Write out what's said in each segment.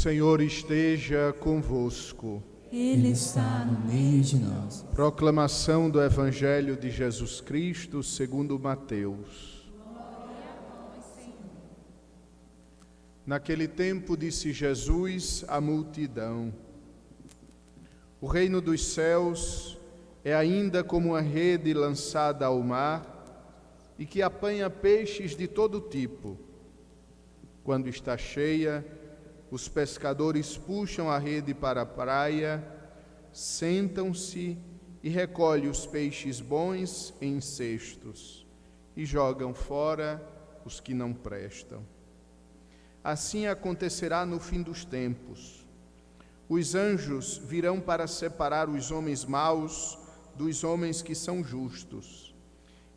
Senhor esteja convosco. Ele está no meio de nós. Proclamação do Evangelho de Jesus Cristo segundo Mateus. Naquele tempo disse Jesus à multidão: o reino dos céus é ainda como uma rede lançada ao mar e que apanha peixes de todo tipo. Quando está cheia, os pescadores puxam a rede para a praia, sentam-se e recolhem os peixes bons em cestos e jogam fora os que não prestam. Assim acontecerá no fim dos tempos. Os anjos virão para separar os homens maus dos homens que são justos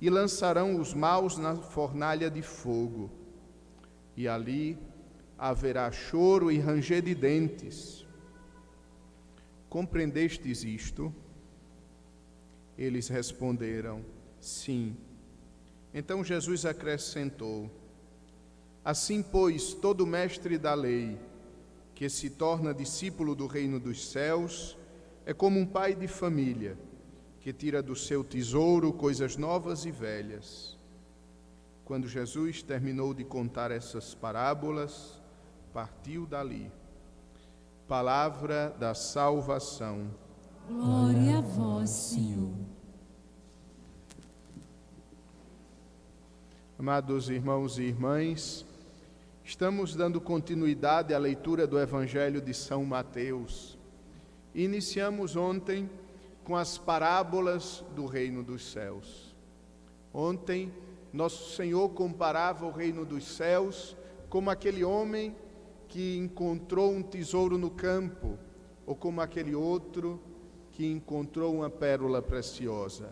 e lançarão os maus na fornalha de fogo. E ali haverá choro e ranger de dentes. Compreendestes isto? Eles responderam: sim. Então Jesus acrescentou: assim, pois, todo mestre da lei, que se torna discípulo do reino dos céus, é como um pai de família, que tira do seu tesouro coisas novas e velhas. Quando Jesus terminou de contar essas parábolas, partiu dali. Palavra da salvação. Glória a vós, Senhor. Amados irmãos e irmãs, estamos dando continuidade à leitura do Evangelho de São Mateus. Iniciamos ontem com as parábolas do reino dos céus. Ontem, nosso Senhor comparava o reino dos céus como aquele homem que encontrou um tesouro no campo, ou como aquele outro que encontrou uma pérola preciosa.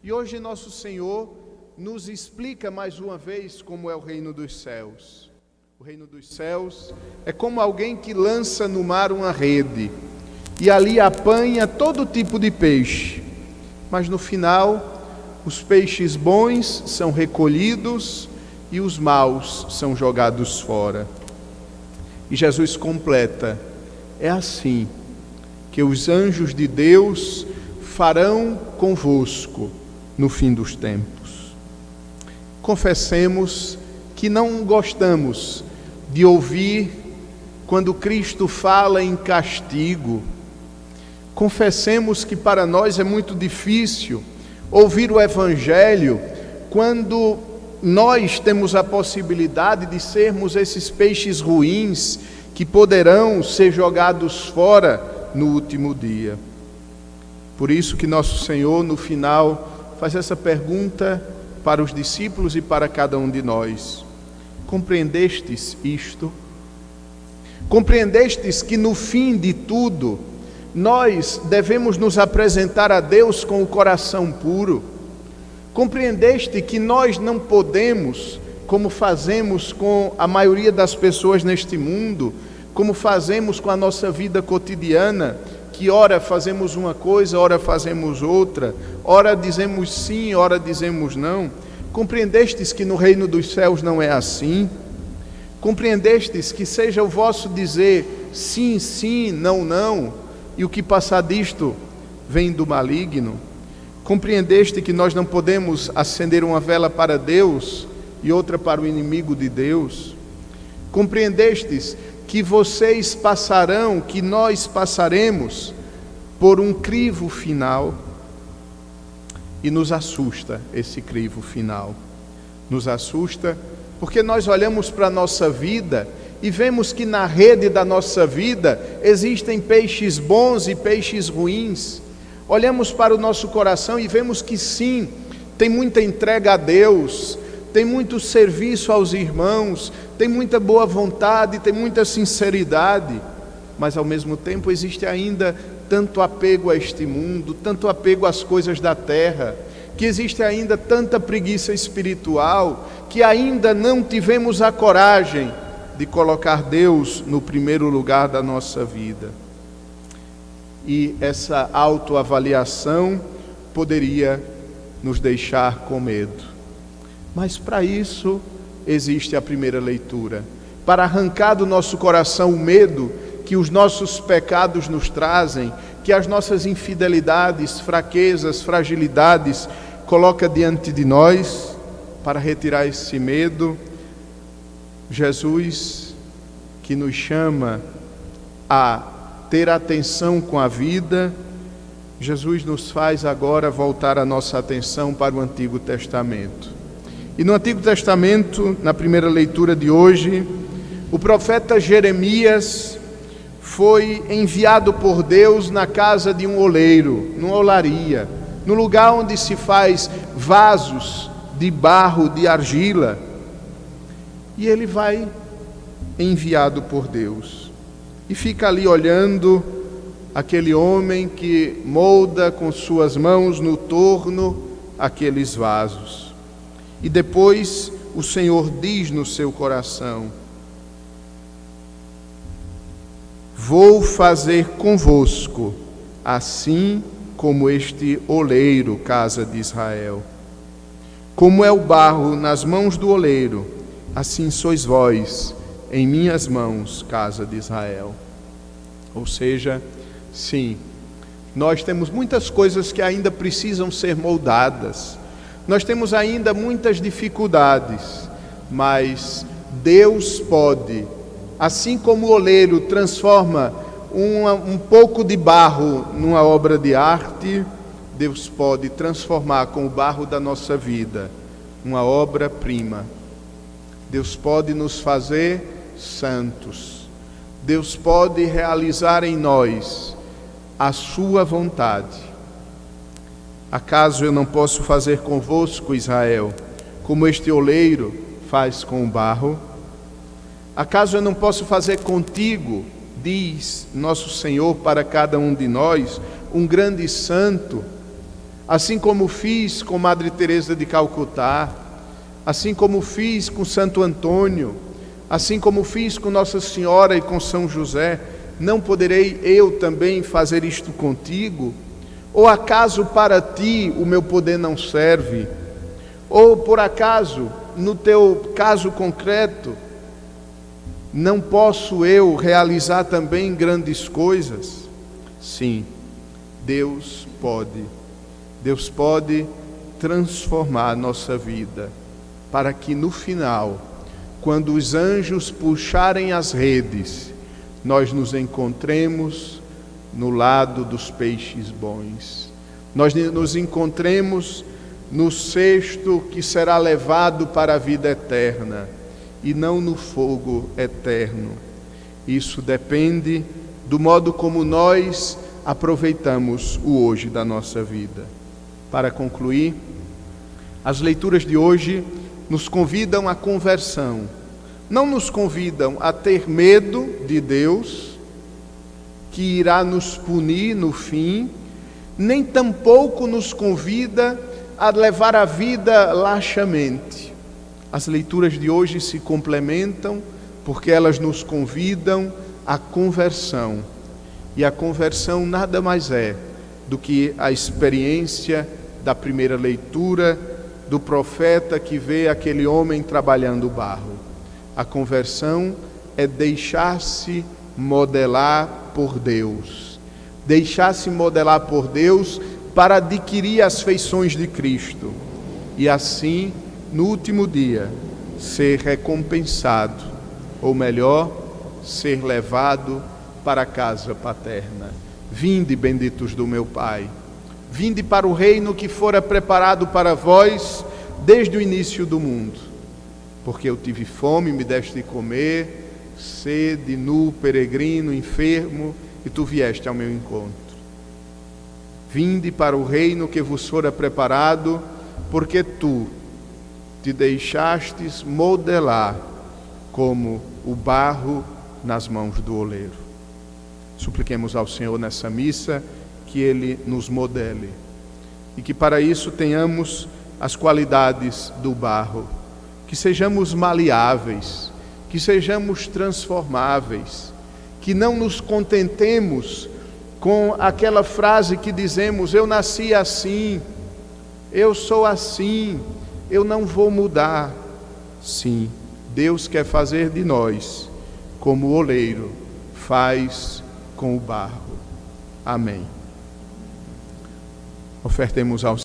E hoje nosso Senhor nos explica mais uma vez como é o reino dos céus. O reino dos céus é como alguém que lança no mar uma rede e ali apanha todo tipo de peixe, mas no final os peixes bons são recolhidos e os maus são jogados fora. E Jesus completa: é assim que os anjos de Deus farão convosco no fim dos tempos. Confessemos que não gostamos de ouvir quando Cristo fala em castigo. Confessemos que para nós é muito difícil ouvir o Evangelho quando nós temos a possibilidade de sermos esses peixes ruins que poderão ser jogados fora no último dia. Por isso que nosso Senhor, no final, faz essa pergunta para os discípulos e para cada um de nós: compreendestes isto? Compreendestes que no fim de tudo, nós devemos nos apresentar a Deus com o coração puro? Compreendeste que nós não podemos, como fazemos com a maioria das pessoas neste mundo, como fazemos com a nossa vida cotidiana, que ora fazemos uma coisa, ora fazemos outra, ora dizemos sim, ora dizemos não? Compreendestes que no reino dos céus não é assim? Compreendestes que seja o vosso dizer sim, sim, não, não, e o que passar disto vem do maligno? Compreendeste que nós não podemos acender uma vela para Deus e outra para o inimigo de Deus? Compreendestes que vocês passarão, que nós passaremos por um crivo final? E nos assusta esse crivo final. Nos assusta porque nós olhamos para a nossa vida e vemos que na rede da nossa vida existem peixes bons e peixes ruins. Olhamos para o nosso coração e vemos que sim, tem muita entrega a Deus, tem muito serviço aos irmãos, tem muita boa vontade, tem muita sinceridade, mas ao mesmo tempo existe ainda tanto apego a este mundo, tanto apego às coisas da terra, que existe ainda tanta preguiça espiritual, que ainda não tivemos a coragem de colocar Deus no primeiro lugar da nossa vida. E essa autoavaliação poderia nos deixar com medo. Mas para isso existe a primeira leitura. Para arrancar do nosso coração o medo, que os nossos pecados nos trazem, que as nossas infidelidades, fraquezas, fragilidades coloca diante de nós para retirar esse medo. Jesus, que nos chama a ter atenção com a vida, Jesus nos faz agora voltar a nossa atenção para o Antigo Testamento. E no Antigo Testamento, na primeira leitura de hoje, o profeta Jeremias foi enviado por Deus na casa de um oleiro, numa olaria, no lugar onde se faz vasos de barro, de argila. E ele vai enviado por Deus e fica ali olhando aquele homem que molda com suas mãos no torno aqueles vasos. E depois o Senhor diz no seu coração: vou fazer convosco assim como este oleiro, casa de Israel. Como é o barro nas mãos do oleiro, assim sois vós em minhas mãos, casa de Israel. Ou seja, sim, nós temos muitas coisas que ainda precisam ser moldadas, nós temos ainda muitas dificuldades, mas Deus pode, assim como o oleiro transforma um pouco de barro numa obra de arte, Deus pode transformar com o barro da nossa vida uma obra-prima. Deus pode nos fazer santos. Deus pode realizar em nós a sua vontade. Acaso eu não posso fazer convosco, Israel, como este oleiro faz com o barro? Acaso eu não posso fazer contigo, diz nosso Senhor para cada um de nós, um grande santo, assim como fiz com Madre Teresa de Calcutá, assim como fiz com Santo Antônio, assim como fiz com Nossa Senhora e com São José, não poderei eu também fazer isto contigo? Ou acaso para ti o meu poder não serve? Ou por acaso, no teu caso concreto, não posso eu realizar também grandes coisas? Sim, Deus pode. Deus pode transformar a nossa vida, para que no final, quando os anjos puxarem as redes, nós nos encontremos no lado dos peixes bons. Nós nos encontremos no cesto que será levado para a vida eterna, e não no fogo eterno. Isso depende do modo como nós aproveitamos o hoje da nossa vida. Para concluir, as leituras de hoje nos convidam à conversão. Não nos convidam a ter medo de Deus, que irá nos punir no fim, nem tampouco nos convida a levar a vida laxamente. As leituras de hoje se complementam porque elas nos convidam à conversão. E a conversão nada mais é do que a experiência da primeira leitura do profeta que vê aquele homem trabalhando o barro. A conversão é deixar-se modelar por Deus. Deixar-se modelar por Deus para adquirir as feições de Cristo. E assim, no último dia, ser recompensado, ou melhor, ser levado para a casa paterna. Vinde, benditos do meu Pai, vinde para o reino que fora preparado para vós desde o início do mundo. Porque eu tive fome, me deste de comer, sede, nu, peregrino, enfermo, e tu vieste ao meu encontro. Vinde para o reino que vos fora preparado, porque tu te deixastes modelar como o barro nas mãos do oleiro. Supliquemos ao Senhor nessa missa que Ele nos modele e que para isso tenhamos as qualidades do barro, que sejamos maleáveis, que sejamos transformáveis, que não nos contentemos com aquela frase que dizemos: eu nasci assim, eu sou assim, eu não vou mudar. Sim, Deus quer fazer de nós como o oleiro faz com o barro. Amém. Ofertemos ao